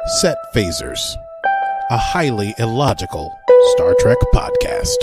Set Phasers, a highly illogical Star Trek podcast.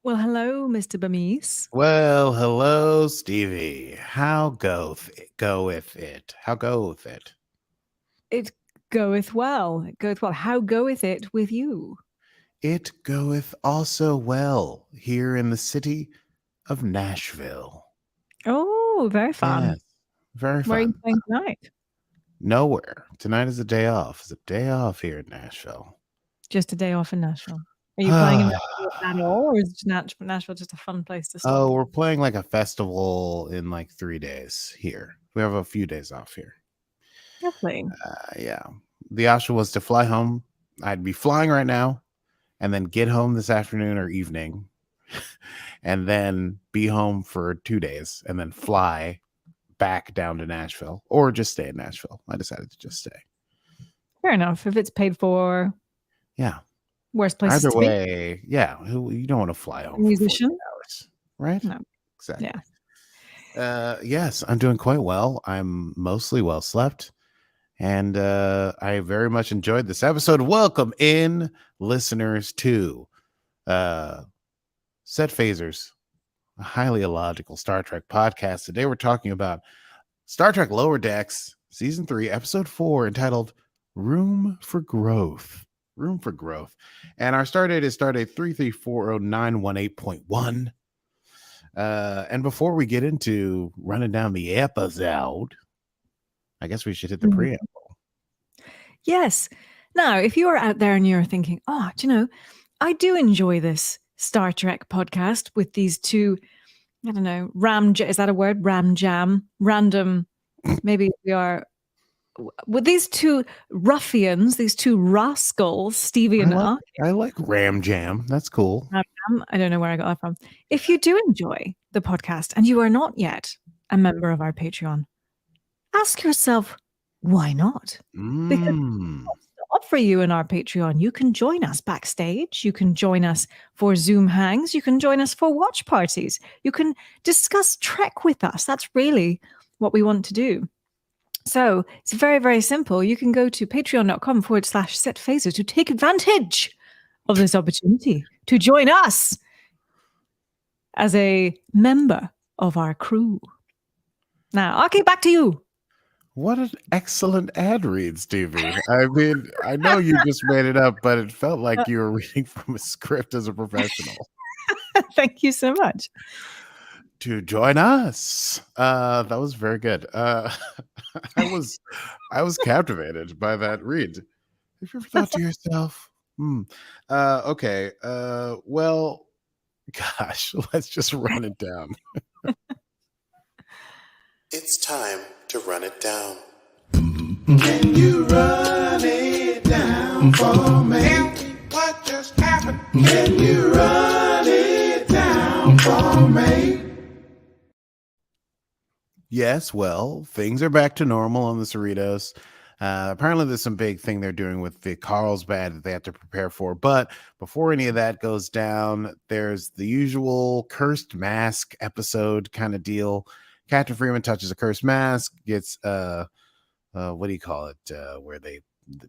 Well, hello, Mr. Bamise. Well, hello, Stevie. How goeth it? How goeth it? It goeth well. It goeth well. How goeth it with you? It goeth also well here in the city of Nashville. Oh, very fun. Yes, very Where are you fun. playing tonight? Nowhere. Tonight is a day off. It's a day off here in Nashville. Just a day off in Nashville. Are you playing in Nashville at all, or is Nashville just a fun place to stop? Oh, we're playing like a festival in like 3 days here. We have a few days off here. Lovely. Yeah. The option was to fly home. I'd be flying right now and then get home this afternoon or evening and then be home for 2 days and then fly back down to Nashville or just stay in Nashville. I decided to just stay. Fair enough. If it's paid for, Yeah. worst places Either to be. way, yeah. You don't want to fly home Musician? for 48 hours, right? No. Exactly. Yeah. Yes, I'm doing quite well. I'm mostly well slept. And I very much enjoyed this episode. Welcome in, listeners, to Set Phasers, a highly illogical Star Trek podcast. Today we're talking about Star Trek Lower Decks, Season 3, Episode 4, entitled Room for Growth. Room for Growth. And our stardate is stardate 3340918.1. And before we get into running down the episode, I guess we should hit the preamble. Yes. Now, if you are out there and you're thinking, oh, do you know, I do enjoy this Star Trek podcast with these two, I don't know, is that a word? Random, maybe we are, with these two ruffians, these two rascals, Stevie and I like Ram Jam. That's cool. I don't know where I got that from. If you do enjoy the podcast and you are not yet a member of our Patreon, ask yourself, why not? Because offer you in our Patreon. You can join us backstage. You can join us for Zoom hangs. You can join us for watch parties. You can discuss Trek with us. That's really what we want to do. So it's very, very simple. You can go to patreon.com/setphaser to take advantage of this opportunity to join us as a member of our crew. Now, okay, back to you. What an excellent ad read, Stevie. I mean, I know you just made it up, but it felt like you were reading from a script as a professional. Thank you so much. To join us. That was very good. I was captivated by that read. Have you ever thought to yourself, okay, well, gosh, let's just run it down. It's time to run it down. Can you run it down for me? What just happened? Can you run it down for me? Yes, well, things are back to normal on the Cerritos. Apparently there's some big thing they're doing with the Carlsbad that they have to prepare for. But before any of that goes down, there's the usual cursed mask episode kind of deal. Captain Freeman touches a cursed mask, gets what do you call it? Where the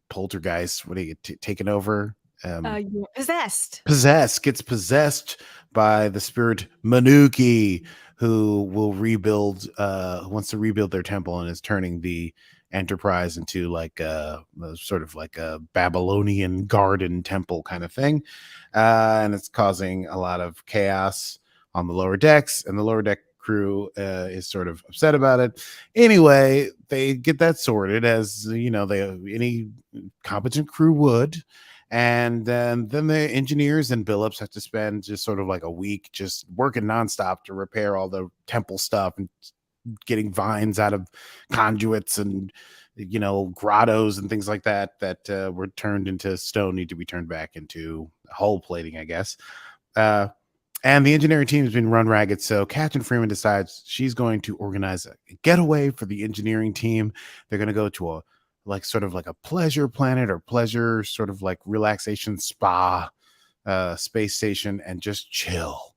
poltergeist, what do you get taken over? Gets possessed by the spirit Minooki, who will wants to rebuild their temple and is turning the Enterprise into like a sort of like a Babylonian garden temple kind of thing. And it's causing a lot of chaos on the lower decks, and the lower deck crew is sort of upset about it. Anyway, they get that sorted, as you know, any competent crew would, And then the engineers and Billups have to spend just sort of like a week just working nonstop to repair all the temple stuff and getting vines out of conduits and grottos and things like that were turned into stone need to be turned back into hull plating, I guess. Uh, and the engineering team has been run ragged. So Captain Freeman decides she's going to organize a getaway for the engineering team. They're going to go to a like sort of like a pleasure planet or pleasure sort of like relaxation spa space station and just chill.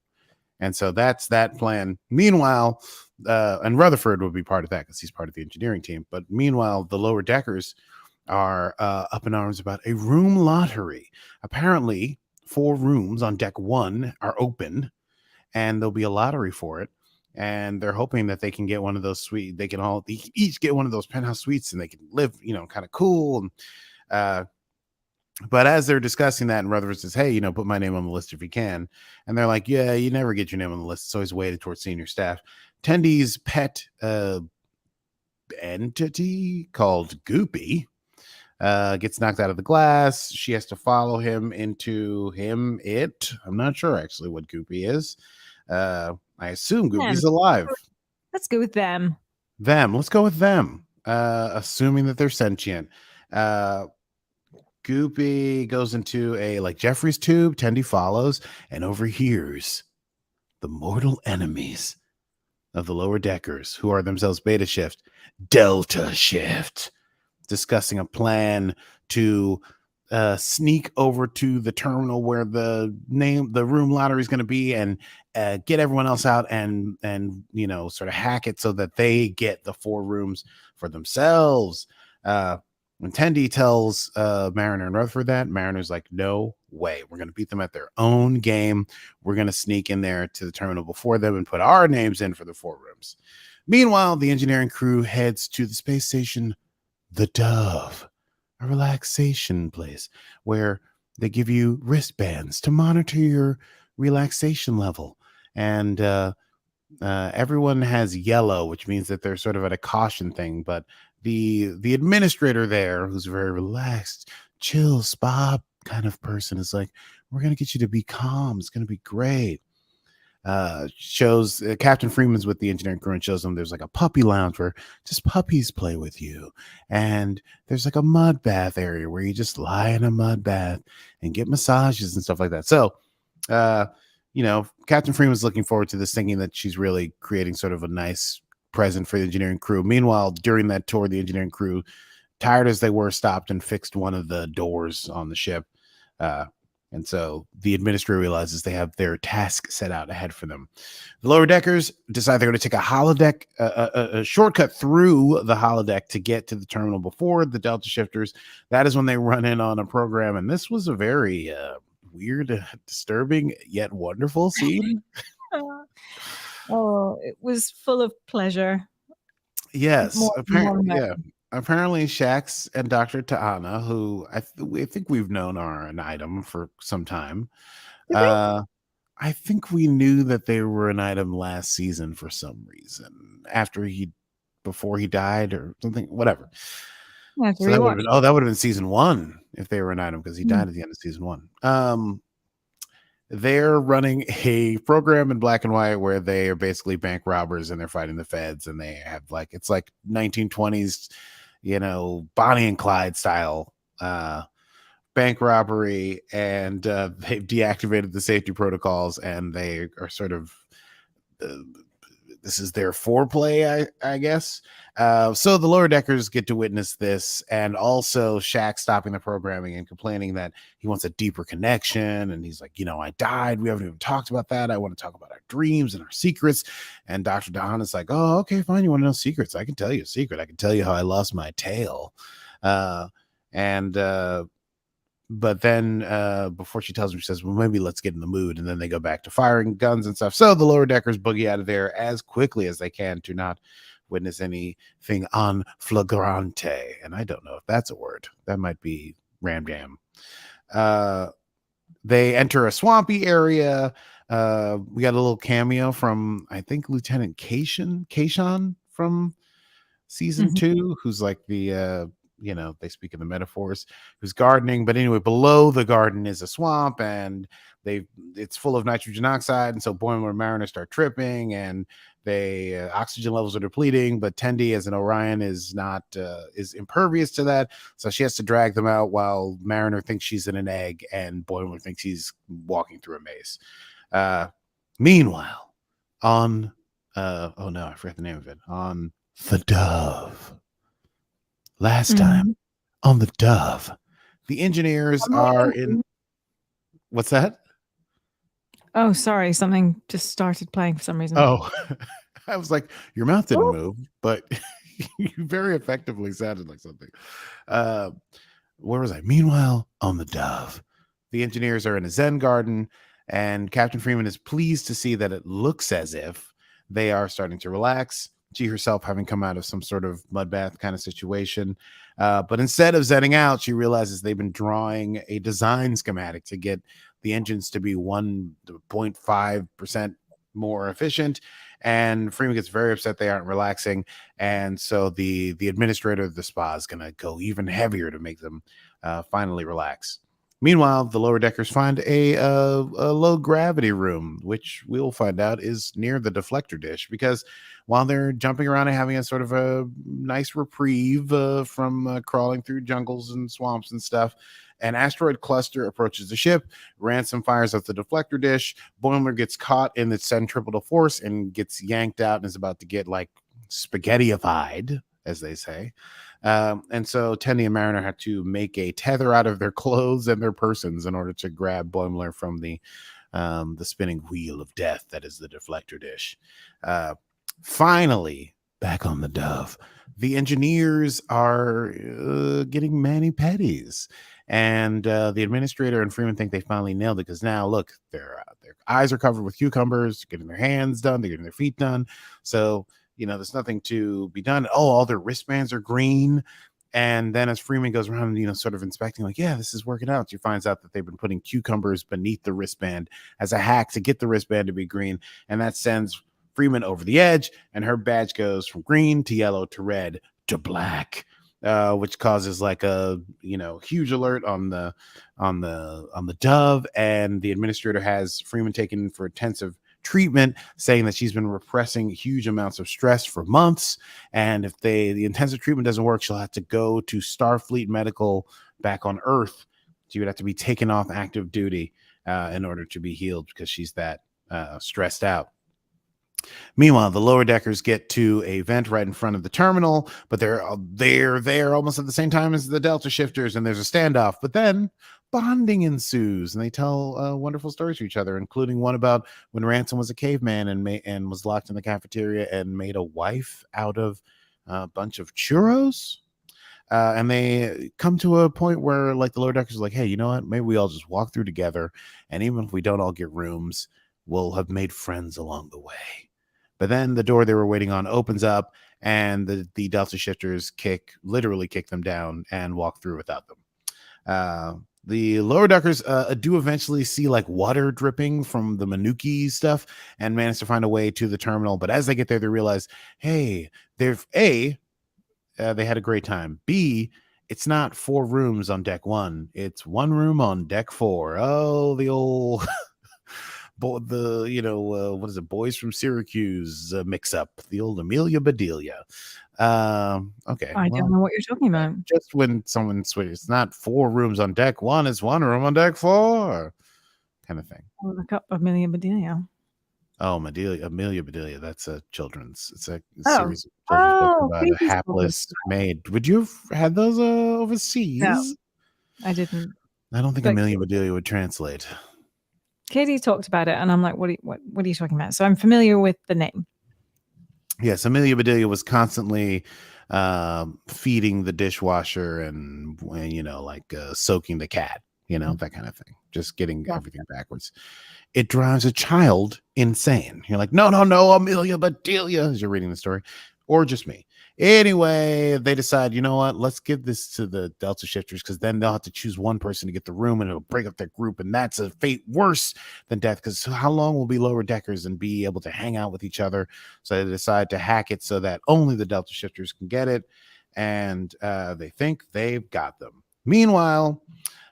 And so that's that plan. Meanwhile, and Rutherford would be part of that because he's part of the engineering team. But meanwhile, the lower deckers are up in arms about a room lottery. Apparently, 4 rooms on deck 1 are open, and there'll be a lottery for it. And they're hoping that they can get one of those suites. They can each get one of those penthouse suites, and they can live, kind of cool. And but as they're discussing that, and Rutherford says, "Hey, put my name on the list if you can." And they're like, "Yeah, you never get your name on the list. It's always weighted towards senior staff." Tendy's pet entity called Goopy gets knocked out of the glass. She has to follow him into it. I'm not sure actually what Goopy is. I assume Goopy's alive. Let's go with them. Let's go with them. Assuming that they're sentient. Goopy goes into a like Jeffries tube. Tendy follows and overhears the mortal enemies of the lower deckers, who are themselves Beta Shift, Delta Shift, discussing a plan to sneak over to the terminal where the room lottery is going to be, and get everyone else out and sort of hack it so that they get the 4 rooms for themselves. When Tendy tells Mariner and Rutherford that, Mariner's like, "No way. We're going to beat them at their own game. We're going to sneak in there to the terminal before them and put our names in for the 4 rooms." Meanwhile, the engineering crew heads to the space station, the Dove, a relaxation place where they give you wristbands to monitor your relaxation level. And everyone has yellow, which means that they're sort of at a caution thing. But the administrator there, who's a very relaxed, chill, spa kind of person, is like, "We're going to get you to be calm. It's going to be great." Shows Captain Freeman's with the engineering crew and shows them there's like a puppy lounge where just puppies play with you. And there's like a mud bath area where you just lie in a mud bath and get massages and stuff like that. So, Captain Freeman's looking forward to this, thinking that she's really creating sort of a nice present for the engineering crew. Meanwhile, during that tour, the engineering crew, tired as they were, stopped and fixed one of the doors on the ship. And so the administrator realizes they have their task set out ahead for them. The lower deckers decide they're going to take a holodeck, a shortcut through the holodeck to get to the terminal before the Delta shifters. That is when they run in on a program. And this was a very weird, disturbing, yet wonderful scene. Oh, it was full of pleasure. Yes. Apparently, Shax and Dr. Ta'ana, who I think we've known are an item for some time. I think we knew that they were an item last season for some reason, before he died or something, whatever. So that would have been season 1 if they were an item, because he died at the end of season 1. They're running a program in black and white where they are basically bank robbers and they're fighting the feds, and they have it's like 1920s, Bonnie and Clyde style bank robbery, and they've deactivated the safety protocols, and they are sort of this is their foreplay, I guess. So the lower deckers get to witness this, and also Shaq stopping the programming and complaining that he wants a deeper connection. And he's like, "I died. We haven't even talked about that. I want to talk about our dreams and our secrets." And Dr. Don is like, "Oh, okay, fine. You want to know secrets? I can tell you a secret. I can tell you how I lost my tail." But then before she tells him, she says, "Well, maybe let's get in the mood." And then they go back to firing guns and stuff. So the lower deckers boogie out of there as quickly as they can to not witness anything en flagrante. And I don't know if that's a word. That might be ramdam. They enter a swampy area. We got a little cameo from, I think, Lieutenant Kayshawn from season 2, who's like the they speak in the metaphors, who's gardening. But anyway, below the garden is a swamp, and it's full of nitrogen oxide, and so Boimler and Mariner start tripping, and they oxygen levels are depleting. But Tendi, as an Orion, is not is impervious to that, so she has to drag them out while Mariner thinks she's in an egg, and Boimler thinks he's walking through a maze. Meanwhile, on oh no, I forgot the name of it. On the Dove. Last time on the Dove, the engineers are in. What's that? Oh, sorry. Something just started playing for some reason. Oh, I was like, your mouth didn't move, but you very effectively sounded like something. Where was I? Meanwhile, on the Dove, the engineers are in a Zen garden, and Captain Freeman is pleased to see that it looks as if they are starting to relax. She herself having come out of some sort of mud bath kind of situation. But instead of zenning out, she realizes they've been drawing a design schematic to get the engines to be 1.5% more efficient. And Freeman gets very upset they aren't relaxing. And so the administrator of the spa is going to go even heavier to make them finally relax. Meanwhile, the lower deckers find a low gravity room, which we'll find out is near the deflector dish, because while they're jumping around and having a sort of a nice reprieve from crawling through jungles and swamps and stuff, an asteroid cluster approaches the ship. Ransom fires up the deflector dish. Boimler gets caught in the centripetal force and gets yanked out and is about to get like spaghettyified, as they say. And so Tendi and Mariner have to make a tether out of their clothes and their persons in order to grab Boimler from the spinning wheel of death that is the deflector dish. Finally, back on the Dove, the engineers are getting mani-pedis. And the administrator and Freeman think they finally nailed it, because now, look, their eyes are covered with cucumbers, getting their hands done, they're getting their feet done. So, there's nothing to be done. Oh, all their wristbands are green. And then as Freeman goes around, sort of inspecting, like, yeah, this is working out, she finds out that they've been putting cucumbers beneath the wristband as a hack to get the wristband to be green. And that sends Freeman over the edge, and her badge goes from green to yellow to red to black, which causes like a huge alert on the Dove. And the administrator has Freeman taken for intensive treatment, saying that she's been repressing huge amounts of stress for months, and if the intensive treatment doesn't work, she'll have to go to Starfleet Medical back on Earth. She would have to be taken off active duty in order to be healed, because she's that stressed out. Meanwhile, the lower deckers get to a vent right in front of the terminal, but they're there almost at the same time as the Delta shifters, and there's a standoff. But then bonding ensues, and they tell wonderful stories to each other, including one about when Ransom was a caveman and was locked in the cafeteria and made a wife out of a bunch of churros. And they come to a point where, like, the lower deckers are like, hey, you know what? Maybe we all just walk through together, and even if we don't all get rooms, we'll have made friends along the way. But then the door they were waiting on opens up, and the Delta shifters literally kick them down and walk through without them. The lower deckers do eventually see like water dripping from the Minooki stuff and manage to find a way to the terminal. But as they get there, they realize, hey, they had a great time. B, it's not 4 rooms on deck 1. It's 1 room on deck 4. Oh, the old... what is it? Boys from Syracuse mix up, the old Amelia Bedelia. Okay. I don't know what you're talking about. Just when someone switches, it's not 4 rooms on deck 1, it's 1 room on deck 4, kind of thing. I'll look up Amelia Bedelia. Oh, Amelia Bedelia. That's a children's. It's a series of children's books about a hapless maid. Would you have had those overseas? No, I didn't. I don't think Amelia Bedelia would translate. Katie talked about it, and I'm like, what are you talking about? So I'm familiar with the name. Yes, Amelia Bedelia was constantly feeding the dishwasher and soaking the cat, that kind of thing. Just getting everything backwards. It drives a child insane. You're like, no, Amelia Bedelia, as you're reading the story, or just me. Anyway, they decide, you know what, let's give this to the Delta shifters, because then they'll have to choose one person to get the room, and it'll break up their group, and that's a fate worse than death, because how long will be lower deckers and be able to hang out with each other? So they decide to hack it so that only the Delta shifters can get it. and they think they've got them. Meanwhile,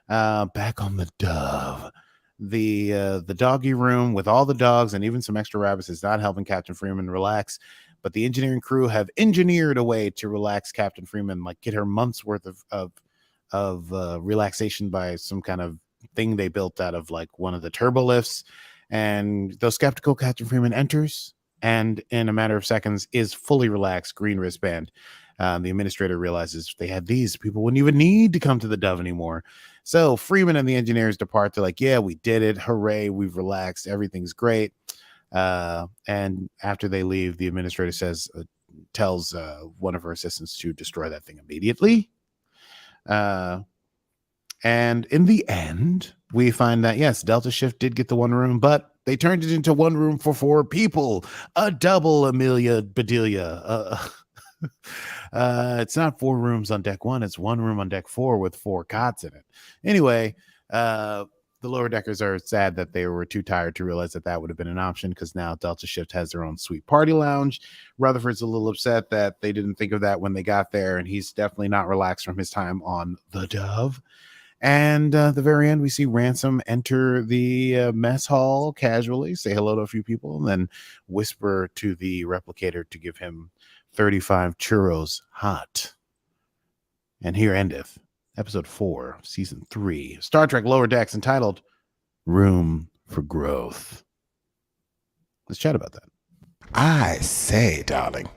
back on the Dove, the doggy room with all the dogs and even some extra rabbits is not helping Captain Freeman relax. But the engineering crew have engineered a way to relax Captain Freeman, like get her months worth of relaxation by some kind of thing they built out of like one of the turbo lifts. And though skeptical, Captain Freeman enters and in a matter of seconds is fully relaxed, green wristband. The administrator realizes if they had these, people wouldn't even need to come to the Dove anymore. So Freeman and the engineers depart. They're like, yeah, we did it. Hooray. We've relaxed. Everything's great. And after they leave, the administrator tells one of her assistants to destroy that thing immediately. And in the end, we find that, yes, Delta Shift did get the one room, but they turned it into one room for 4 people. A double Amelia Bedelia. It's not 4 rooms on deck 1. It's 1 room on deck 4 with 4 cots in it. Anyway, the lower deckers are sad that they were too tired to realize that would have been an option, because now Delta Shift has their own sweet party lounge. Rutherford's a little upset that they didn't think of that when they got there, and he's definitely not relaxed from his time on the Dove. And at the very end, we see Ransom enter the mess hall casually, say hello to a few people, and then whisper to the replicator to give him 35 churros hot. And here endeth episode 4, season 3, Star Trek Lower Decks, entitled Room for Growth. Let's chat about that. I say, darling,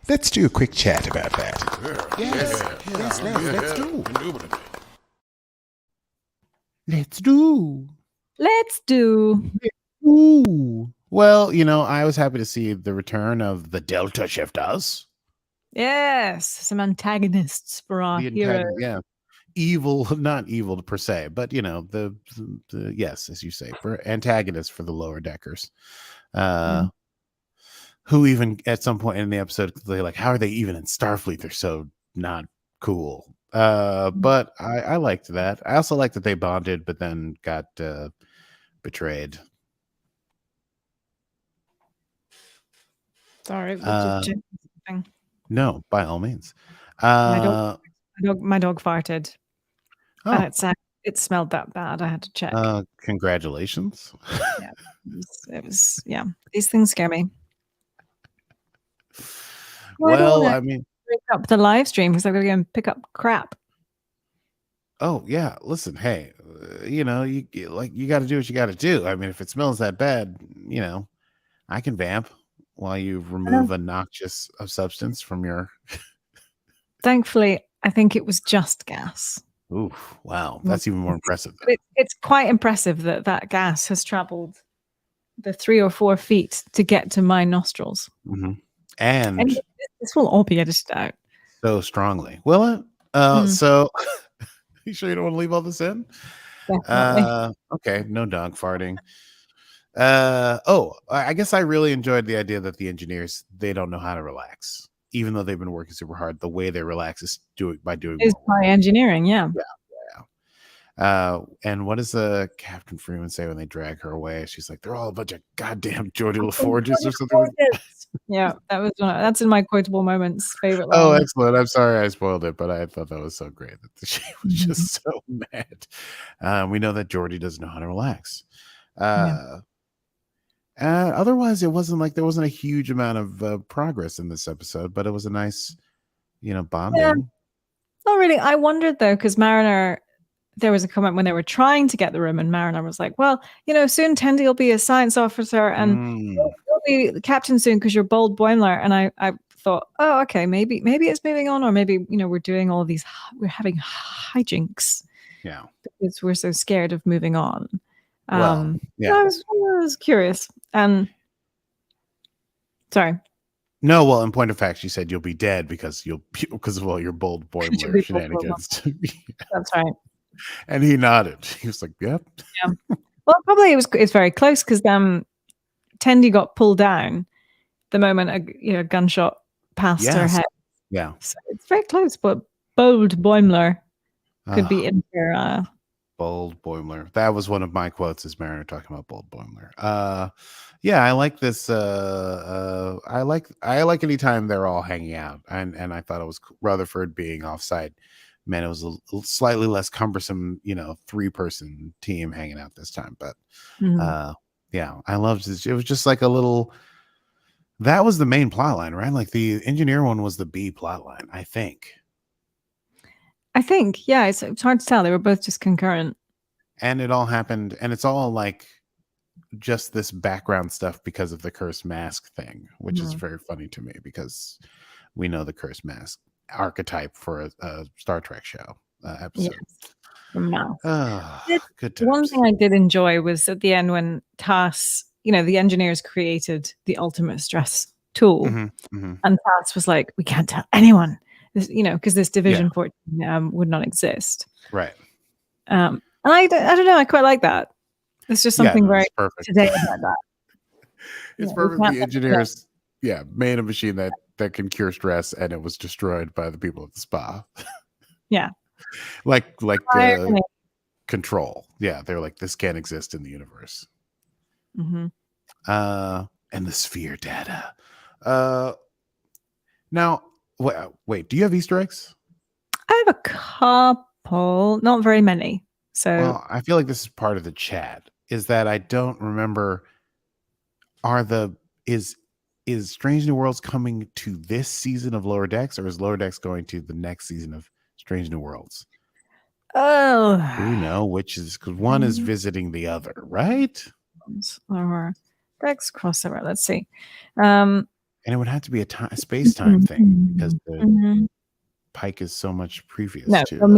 let's do a quick chat about that. Yes, let's do. Let's do. Let's do. Ooh. Well, I was happy to see the return of the Delta Shifters. Yes, some antagonists for our hero. Yeah, evil, not evil per se, but the yes, as you say, for antagonists for the lower deckers. Who even at some point in the episode they're like, how are they even in Starfleet? They're so not cool. But I liked that. I also liked that they bonded, but then got betrayed. Sorry, no, by all means. My dog farted. Oh. And it smelled that bad. I had to check. Congratulations. Yeah, it was. Yeah, these things scare me. Well, I mean, break up the live stream because I'm going to go and pick up crap. Oh yeah, listen, hey, you got to do what you got to do. I mean, if it smells that bad, I can vamp while you remove a noxious substance from your. Thankfully, I think it was just gas. Ooh, wow, that's even more impressive. It's quite impressive that gas has traveled the 3 or 4 feet to get to my nostrils. Mm-hmm. And this will all be edited out so strongly. Will it? So. You sure you don't want to leave all this in? Okay, no dog farting. I guess I really enjoyed the idea that the engineers, they don't know how to relax, even though they've been working super hard. The way they relax is by engineering. Yeah. And what does Captain Freeman say when they drag her away? She's like, they're all a bunch of goddamn Geordie LaForges or something. Yeah, that's in my quotable moments favorite line. Oh, excellent. I'm sorry I spoiled it, but I thought that was so great that she was just so mad. We know that Geordie doesn't know how to relax. Otherwise, it wasn't like there wasn't a huge amount of progress in this episode, but it was a nice, bonding. Yeah. Not really. I wondered though, because Mariner, there was a comment when they were trying to get the room, and Mariner was like, well, soon Tendi will be a science officer and you'll be the captain soon because you're Bold Boimler. And I thought, oh, okay, maybe it's moving on, or maybe, we're doing all these, we're having hijinks. Yeah. Because we're so scared of moving on. Well, yeah. I was curious. Sorry. No, well, in point of fact, she said you'll be dead because of all your Bold Boimler shenanigans. That's right. And he nodded. He was like, "Yep." Yeah. Well, probably it's very close because Tendi got pulled down the moment a gunshot passed her head. Yeah. So it's very close, but Bold Boimler could be in her Bold Boimler. That was one of my quotes as Mariner talking about Bold Boimler. Yeah, I like this. I like anytime they're all hanging out, and I thought it was Rutherford being offside. Man, it was a slightly less cumbersome, 3-person team hanging out this time. But yeah, I loved it. It was just like a little. That was the main plot line, right? Like the engineer one was the B plot line, I think. Yeah, it's hard to tell. They were both just concurrent. And it all happened, and it's all like just this background stuff because of the cursed mask thing, which is very funny to me because we know the cursed mask archetype for a Star Trek show episode. Yes, the mask. Good times. One thing I did enjoy was at the end when TAS, the engineers created the ultimate stress tool, and TAS was like, "We can't tell anyone," because this Division 14 would not exist. Right. And I don't know. I quite like that. It's just something very perfect today about that. It's perfect. The engineers, made a machine that can cure stress, and it was destroyed by the people at the spa. Yeah. like Control. Yeah, they're like, this can't exist in the universe. And the sphere data. Now, wait, do you have Easter eggs? I have a couple, not very many. So I feel like this is part of the chat. Is that I don't remember. Is Strange New Worlds coming to this season of Lower Decks, or is Lower Decks going to the next season of Strange New Worlds? Oh, do we know which is, because one is visiting the other, right? Lower Decks crossover. Let's see. And it would have to be a space-time thing because the Pike is so much previous to. On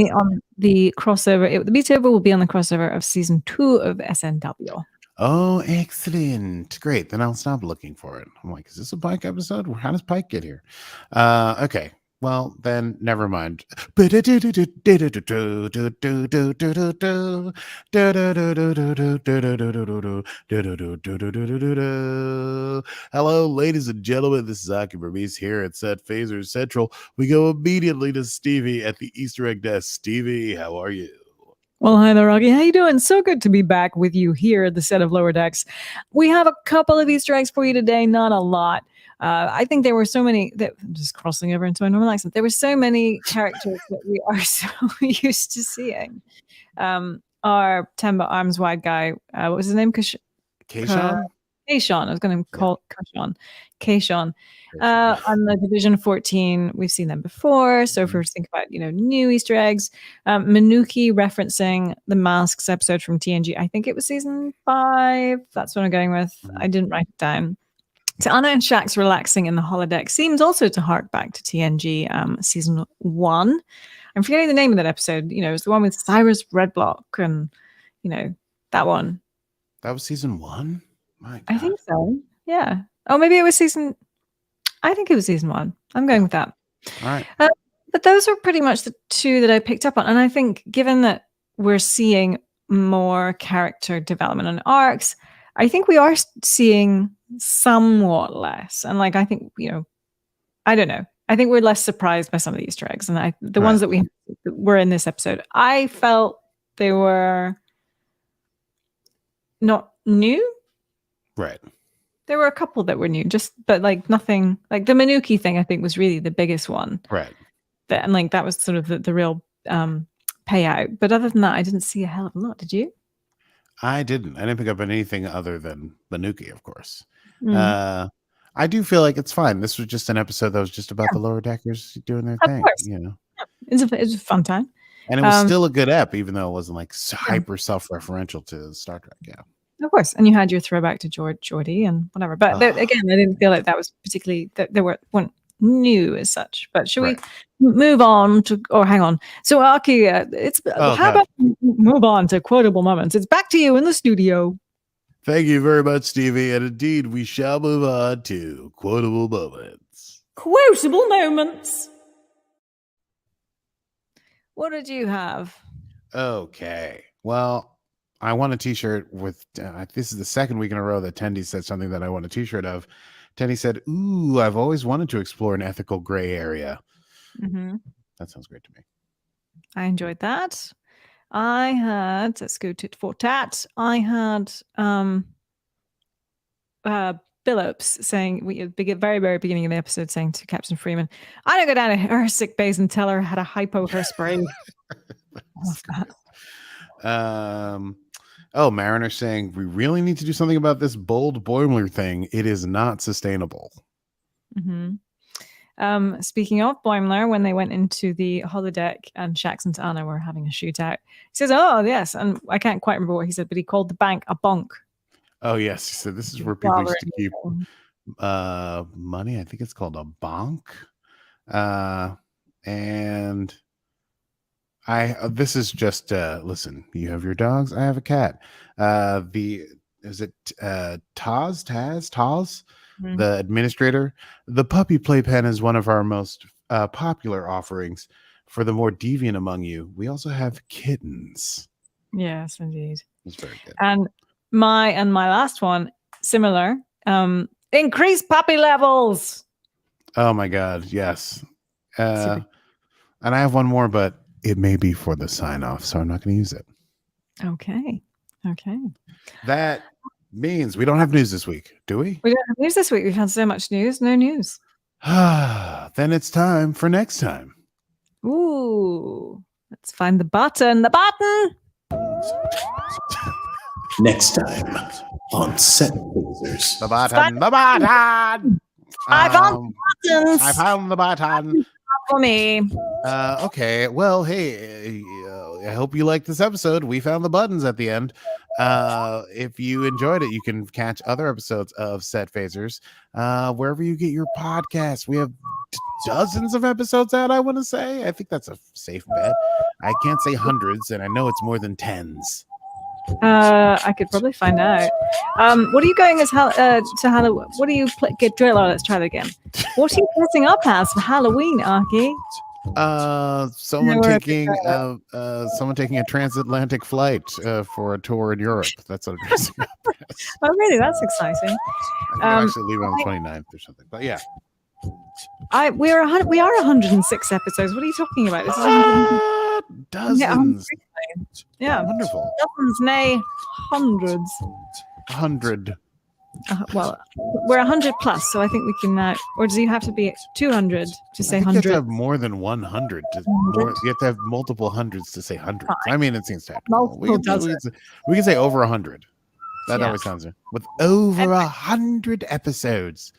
the crossover, the Beatover will be on the crossover of season 2 of SNW. Oh, excellent. Great. Then I'll stop looking for it. I'm like, is this a Pike episode? How does Pike get here? Okay. Well, then never mind. Hello, ladies and gentlemen. This is Aki Berbice here at Set Phaser Central. We go immediately to Stevie at the Easter egg desk. Stevie, how are you? Well, hi there, Rocky. How you doing? So good to be back with you here at the set of Lower Decks. We have a couple of Easter eggs for you today, not a lot. I think there were so many I'm just crossing over into my normal accent. There were so many characters that we are so used to seeing. Our Temba Arms Wide guy, what was his name? Kayshawn? Kayshawn. I was going to call Kayshawn. On the Division 14, we've seen them before. So if we were to think about, new Easter eggs, Minooki referencing the Masks episode from TNG. I think it was season 5. That's what I'm going with. I didn't write it down. So Anna and Shax's relaxing in the holodeck seems also to hark back to TNG season 1. I'm forgetting the name of that episode. It's the one with Cyrus Redblock and, that one. That was season 1? My God. I think so. Yeah. Oh, maybe it was season 1. I'm going with that. All right. But those are pretty much the 2 that I picked up on. And I think given that we're seeing more character development and arcs, I think we are seeing somewhat less. And I think, I don't know. I think we're less surprised by some of the Easter eggs. And the ones that were in this episode, I felt they were not new. Right. There were a couple that were new, but nothing. Like the Minooki thing, I think was really the biggest one. Right. That was sort of the real payout. But other than that, I didn't see a hell of a lot. Did you? I didn't pick up on anything other than Minooki, of course. I do feel like it's fine. This was just an episode that was just about the Lower Deckers doing their thing. Course. Yeah. It's a fun time. And it was still a good ep, even though it wasn't hyper self-referential to Star Trek. Yeah. Of course. And you had your throwback to Geordie and whatever. But again, I didn't feel like that was particularly, that they weren't new as such. But should we move on to, hang on. So Aki, how about we move on to quotable moments? It's back to you in the studio. Thank you very much, Stevie. And indeed, we shall move on to quotable moments. Quotable moments. What did you have? Okay. Well, I want a t-shirt with, this is the second week in a row that Tendi said something that I want a t-shirt of. Tendi said, ooh, I've always wanted to explore an ethical gray area. That sounds great to me. I enjoyed that. I had, let's go tit for tat. I had Phillips saying, very, very beginning of the episode, saying to Captain Freeman, "I don't go down to her sick bays and tell her how to hypo her spray." Mariner saying, "We really need to do something about this bold boiler thing. It is not sustainable." Speaking of Boimler, when they went into the holodeck and Shax and Anna were having a shootout, he says, "Oh yes," and I can't quite remember what he said, but he called the bank a bonk. Oh yes, he said this is where people used to keep money. I think it's called a bonk. And this is just listen, you have your dogs, I have a cat. Is it Taz, the administrator? The puppy playpen is one of our most popular offerings for the more deviant among you. We also have kittens. Yes, indeed. It's very good. And my last one, similar. Increase puppy levels. Oh my god, yes. And I have one more, but it may be for the sign off, so I'm not going to use it. Okay. That means we don't have news this week, do we? We don't have news this week. We've had so much news. No news. Then it's time for next time. Ooh. Let's find the button. The button! Next time on Set Phasers. The button. I found buttons. I found the button. For me. Okay. Well, hey, I hope you liked this episode. We found the buttons at the end. If you enjoyed it, you can catch other episodes of Set Phasers wherever you get your podcasts. We have dozens of episodes out, I want to say. I think that's a safe bet. I can't say hundreds, and I know it's more than tens. I could probably find out. What are you going as to Halloween? What do you get drill? Let's try that again. What are you dressing up as for Halloween, Arky? Someone taking a transatlantic flight for a tour in Europe. That's what I'm dressing up as. Oh, really? That's exciting. I actually leave on the 29th or something. But yeah. We are 106 episodes. What are you talking about? This is dozens. Yeah, wonderful. Dozens, nay, hundreds. 100. Well, we're 100 plus, so I think we can. Or does you have to be 200 to say 100? You have to have more than 100. You have to have multiple hundreds to say hundreds. I mean, it seems technical. We can say over 100. That always sounds good. With over 100 episodes.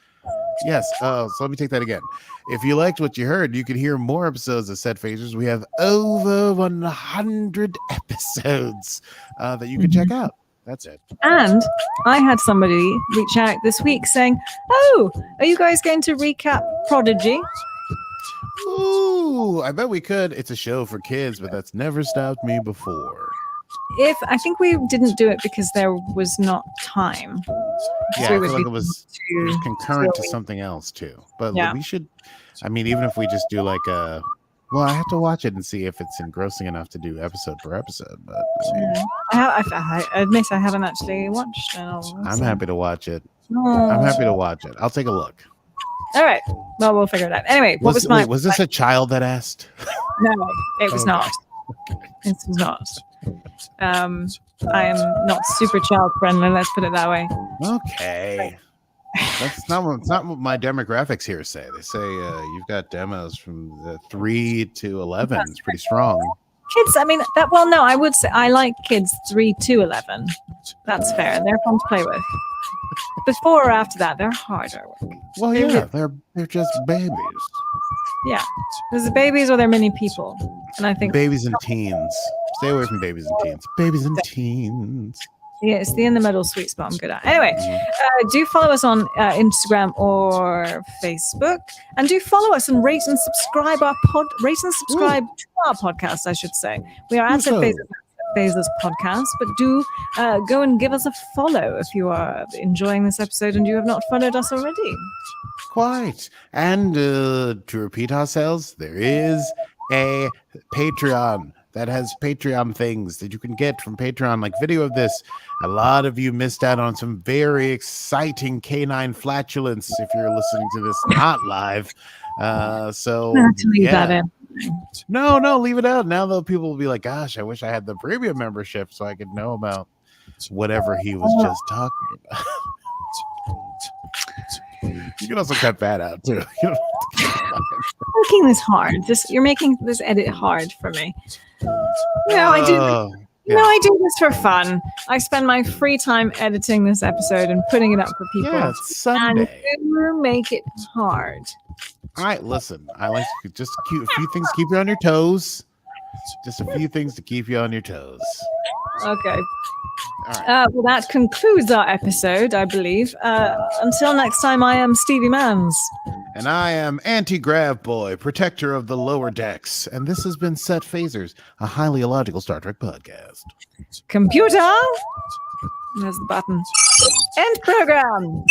Yes. So let me take that again. If you liked what you heard, you can hear more episodes of Set Phasers. We have over 100 episodes that you can check out. That's it. And I had somebody reach out this week saying, "Oh, are you guys going to recap Prodigy?" Ooh, I bet we could. It's a show for kids, but that's never stopped me before. I think we didn't do it because there was not time. Yeah, I feel like it was concurrent to something else too. But we should. I mean, even if we just do like a. Well, I have to watch it and see if it's engrossing enough to do episode per episode. But I admit I haven't actually watched it all. I'm happy to watch it. I'm happy to watch it. I'll take a look. All right. Well, we'll figure it out. Anyway, was this a child that asked? No, it was not. It was not. I am not super child friendly. Let's put it that way. Okay. That's not what my demographics here say. They say you've got demos from 3 to 11. It's pretty strong. Kids, I mean, no, I would say I like kids 3 to 11. That's fair. They're fun to play with. Before or after that, they're harder work. Well, they're just babies. Yeah, there's the babies or they're mini people, and I think babies and teens. Stay away from babies and teens. Babies and teens. Yeah, it's the in the middle sweet spot I'm good at. Anyway, do follow us on Instagram or Facebook, and do follow us and rate and subscribe to our podcast. I should say we are at Phasers Podcast, but do go and give us a follow if you are enjoying this episode and you have not followed us already. Quite. And to repeat ourselves, there is a Patreon that has Patreon things that you can get from Patreon, like video of this. A lot of you missed out on some very exciting canine flatulence if you're listening to this not live. So I have to leave that in. No, leave it out. Now though, people will be like, "Gosh, I wish I had the premium membership so I could know about whatever he was just talking about." You can also cut that out too. Making this hard. You're making this edit hard for me. I do. Yeah. I do this for fun. I spend my free time editing this episode and putting it up for people. Yeah, it's Sunday. And you make it hard. All right, listen. I like just a few things to keep you on your toes. Just a few things to keep you on your toes. Okay. All right. Well, that concludes our episode, I believe. Until next time, I am Stevie Mans. And I am Anti-Grav Boy, protector of the lower decks. And this has been Set Phasers, a highly illogical Star Trek podcast. Computer! There's the button. End program!